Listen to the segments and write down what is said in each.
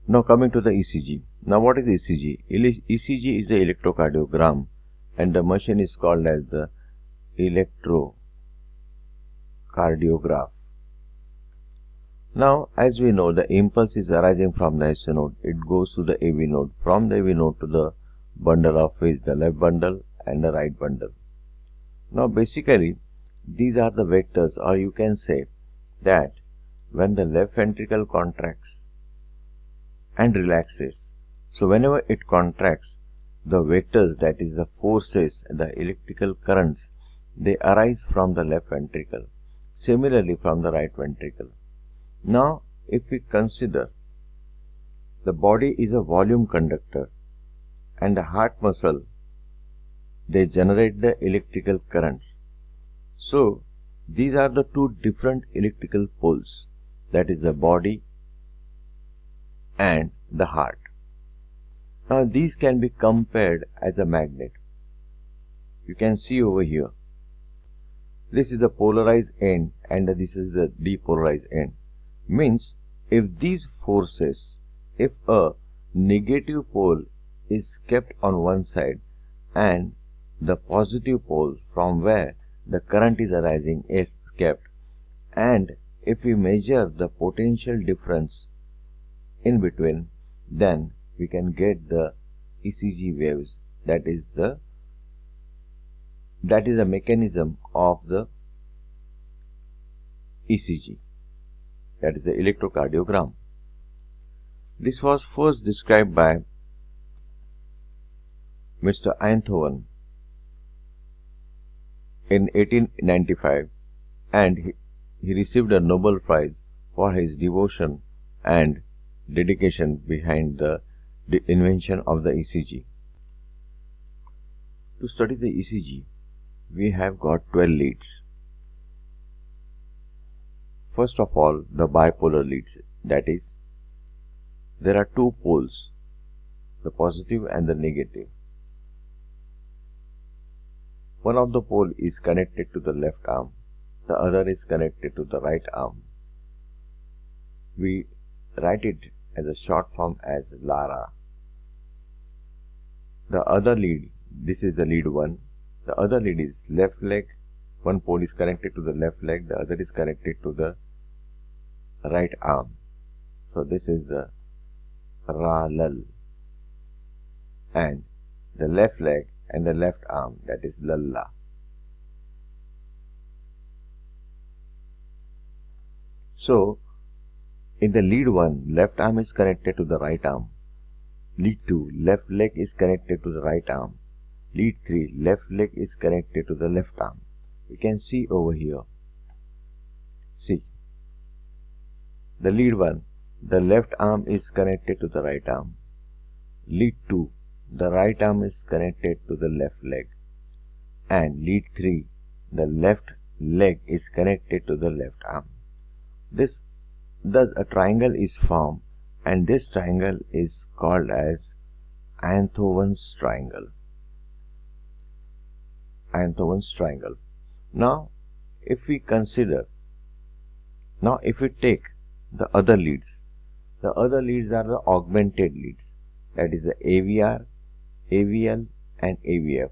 Now coming to the ECG. Now what is ECG? ECG is the electrocardiogram, and the machine is called as the electrocardiograph. Now as we know, the impulse is arising from the SO node. It goes to the AV node. From the AV node to the bundle of phase, the left bundle and the right bundle. Now basically these are the vectors, or you can say that when the left ventricle contracts and relaxes, so whenever it contracts, the vectors, that is the forces, the electrical currents, they arise from the left ventricle, similarly from the right ventricle. Now if we consider the body is a volume conductor and the heart muscle, they generate the electrical currents. So these are the two different electrical poles, that is the body and the heart. Now these can be compared as a magnet. You can see over here, this is the polarized end and this is the depolarized end. Means if these forces, if a negative pole is kept on one side and the positive pole from where the current is arising is kept, and if we measure the potential difference in between, then we can get the ECG waves. That is the mechanism of the ECG, that is the electrocardiogram. This was first described by Mr. Einthoven in 1895, and he received a Nobel Prize for his devotion and dedication behind the invention of the ECG. To study the ECG, we have got 12 leads. First of all, the bipolar leads, that is, there are two poles, the positive and the negative. One of the pole is connected to the left arm, the other is connected to the right arm. We write it as a short form as LARA. The other lead, this is the lead 1. The other lead is left leg. One pole is connected to the left leg, the other is connected to the right arm. So this is the RA-LAL. And the left leg and the left arm, that is LAL-LA. So in the lead 1, left arm is connected to the right arm. Lead 2, left leg is connected to the right arm. Lead 3, left leg is connected to the left arm. We can see over here. See, the lead 1, the left arm is connected to the right arm. Lead 2, the right arm is connected to the left leg. And lead 3, the left leg is connected to the left arm. Thus a triangle is formed, and this triangle is called as Einthoven's triangle. Einthoven's triangle. Now if we take the other leads are the augmented leads, that is the AVR, AVL and AVF.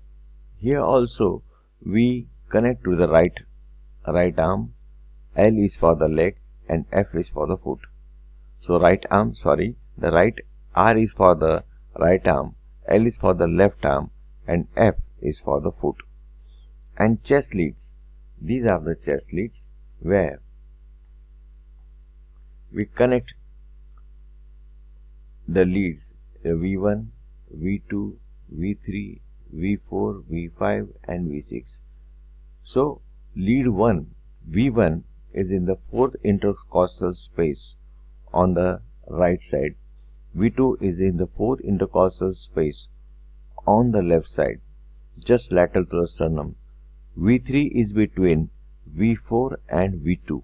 Here also we connect to the right arm. L is for the leg and F is for the foot. So the right R is for the right arm, L is for the left arm and F is for the foot. And chest leads, these are the chest leads where we connect the leads V1, V2, V3, V4, V5 and V6. So lead 1, V1 is in the 4th intercostal space on the right side. V2 is in the 4th intercostal space on the left side, just lateral to the sternum. V3 is between V4 and V2.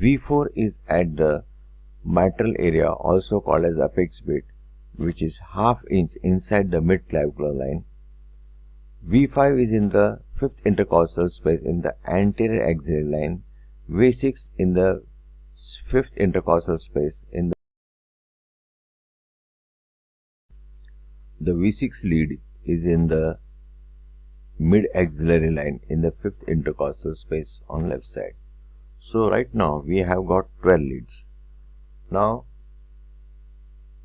V4 is at the mitral area, also called as apex bit, which is ½ inch inside the mid-clavicular line. V5 is in the 5th intercostal space in the anterior axillary line. V6 in the 5th intercostal space in the the V6 lead is in the mid-axillary line in the fifth intercostal space on left side. So right now we have got 12 leads. Now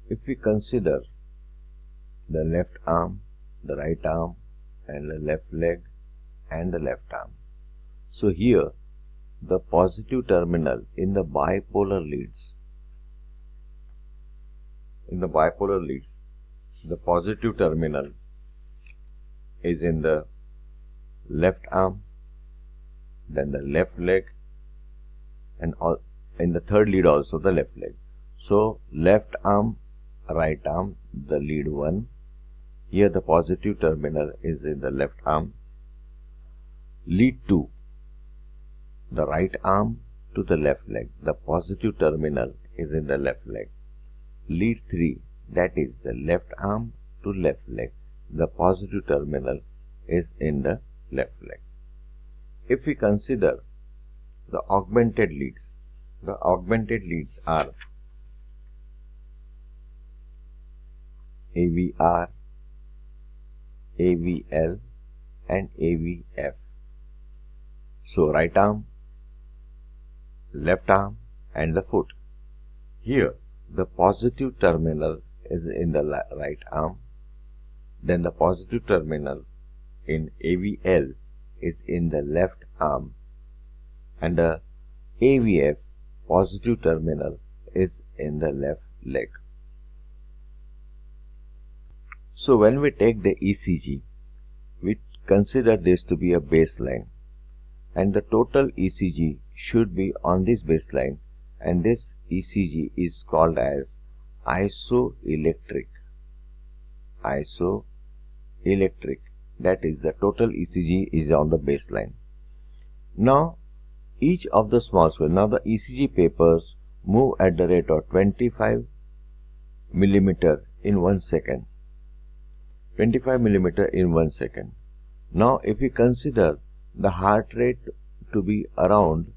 if we consider the left arm, the right arm, and the left leg and the left arm. So here the positive terminal in the bipolar leads, the positive terminal is in the left arm, then the left leg, and in the third lead also the left leg. So left arm, right arm, the lead 1. Here the positive terminal is in the left arm. Lead 2, the right arm to the left leg, the positive terminal is in the left leg. Lead 3, that is the left arm to left leg, the positive terminal is in the left leg. If we consider the augmented leads are AVR, AVL and AVF. So right arm, left arm and the foot. Here the positive terminal is in the right arm, then the positive terminal in AVL is in the left arm, and the AVF positive terminal is in the left leg. So when we take the ECG, we consider this to be a baseline, and the total ECG should be on this baseline, and this ECG is called as isoelectric. That is, the total ECG is on the baseline. Now each of the small squares, now the ECG papers move at the rate of 25 mm in 1 second. 25 mm in 1 second. Now if we consider the heart rate to be around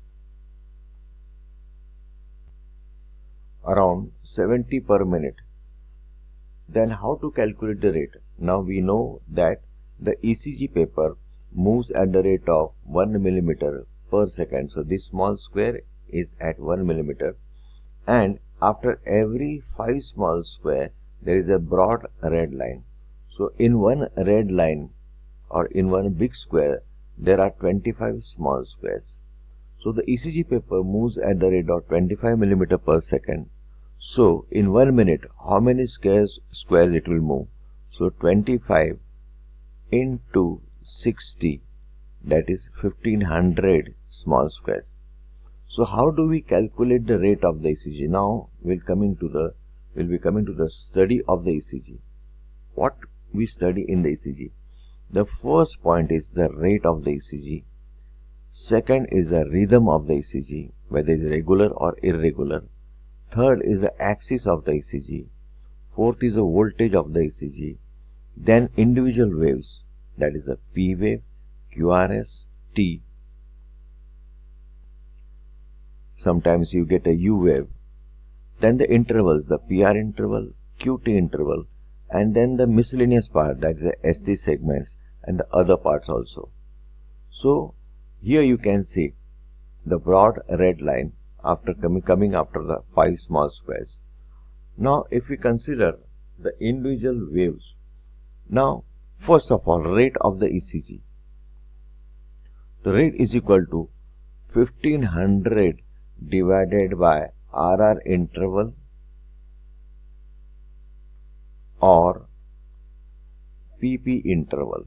70 per minute, then how to calculate the rate? Now we know that the ECG paper moves at the rate of 1 mm per second. So this small square is at 1 mm, and after every 5 small square there is a broad red line. So in one red line or in one big square there are 25 small squares. So the ECG paper moves at the rate of 25 mm per second. So in 1 minute how many squares it will move? So 25 into 60, that is 1500 small squares. So how do we calculate the rate of the ECG? Now we'll be coming to the study of the ECG. What we study in the ECG? The first point is the rate of the ECG. Second is the rhythm of the ECG, whether it is regular or irregular. Third is the axis of the ECG. Fourth is the voltage of the ECG. Then individual waves, that is the P wave, QRS, T. Sometimes you get a U wave. Then the intervals, the PR interval, QT interval, and then the miscellaneous part, that is the ST segments and the other parts also. So here you can see the broad red line after coming after the 5 small squares. Now if we consider the individual waves, now first of all, rate of the ECG. The rate is equal to 1500 divided by RR interval or PP interval.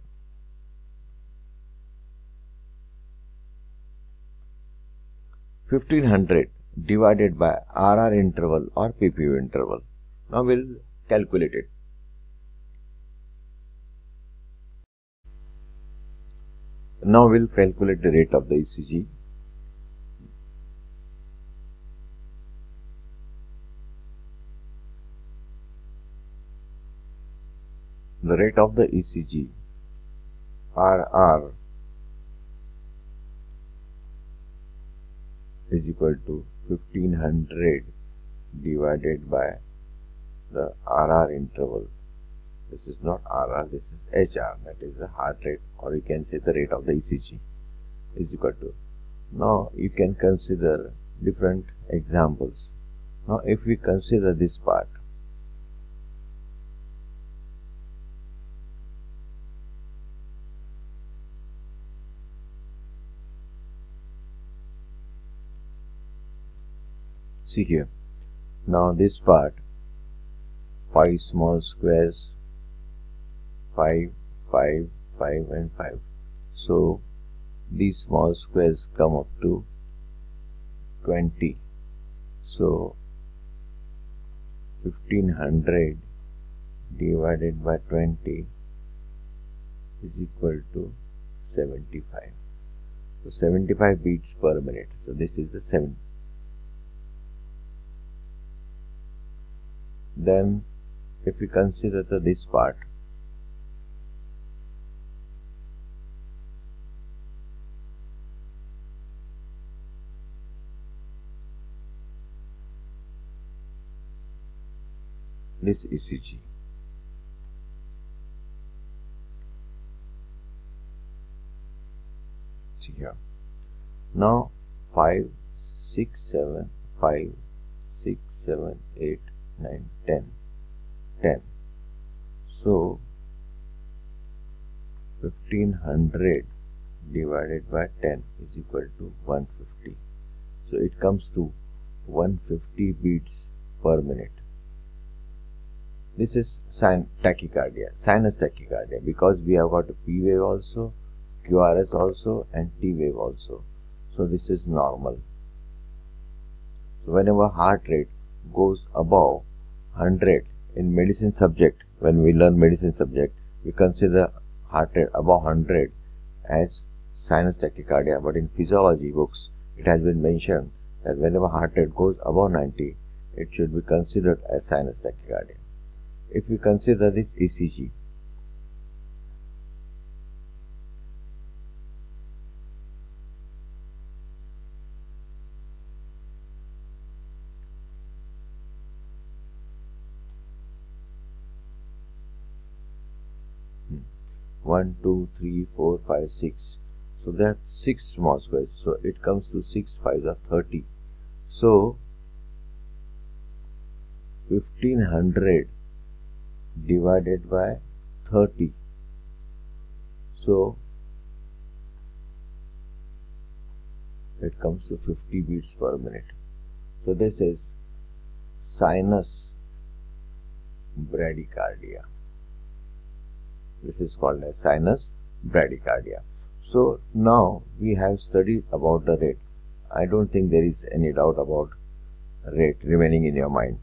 divided by RR interval or PPU interval. Now we'll calculate it. Now we'll calculate the rate of the ECG. The rate of the ECG RR is equal to 1500 divided by the RR interval, This is not RR, this is HR, that is the heart rate, or you can say the rate of the ECG is equal to. Now you can consider different examples. Now if we consider this part, see here, now this part, 5 small squares, 5, 5, 5 and 5. So these small squares come up to 20. So 1500 divided by 20 is equal to 75. So 75 beats per minute. So this is the 7. Then if we consider this part, this ECG, see here, now 5, 6, 7, 5, 6, 7, 8, 9, 10, 10. So 1500 divided by 10 is equal to 150. So it comes to 150 beats per minute. This is tachycardia, sinus tachycardia, because we have got a P wave also, QRS also and T wave also. So this is normal. So whenever heart rate goes above 100 in medicine subject, when we learn medicine subject, we consider heart rate above 100 as sinus tachycardia, but in physiology books it has been mentioned that whenever heart rate goes above 90, it should be considered as sinus tachycardia. If we consider this ECG, one, 2, 3, 4, 5, 6. So there are 6 small squares. So it comes to 6 5s are 30. So 1500 divided by 30. So it comes to 50 beats per minute. So this is sinus bradycardia. This is called as sinus bradycardia. So now we have studied about the rate. I don't think there is any doubt about rate remaining in your mind.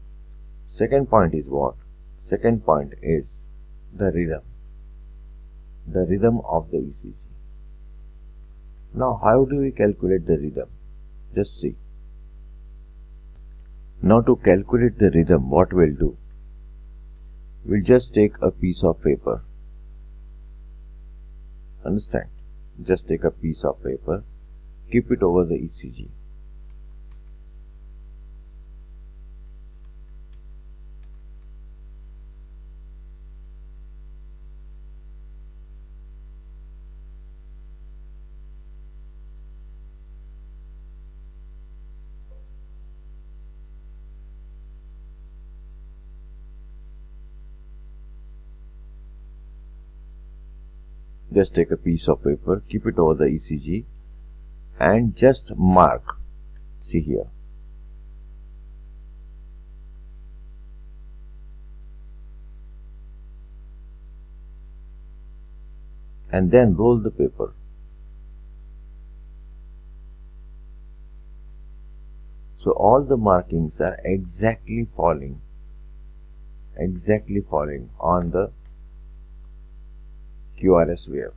Second point is what? Second point is the rhythm of the ECG. Now how do we calculate the rhythm? Just see. Now to calculate the rhythm, what we'll do? We'll just take a piece of paper. Understand? Just take a piece of paper, keep it over the ECG. Just take a piece of paper, keep it over the ECG and just mark. See here. And then roll the paper. So all the markings are exactly falling on the QRS wave.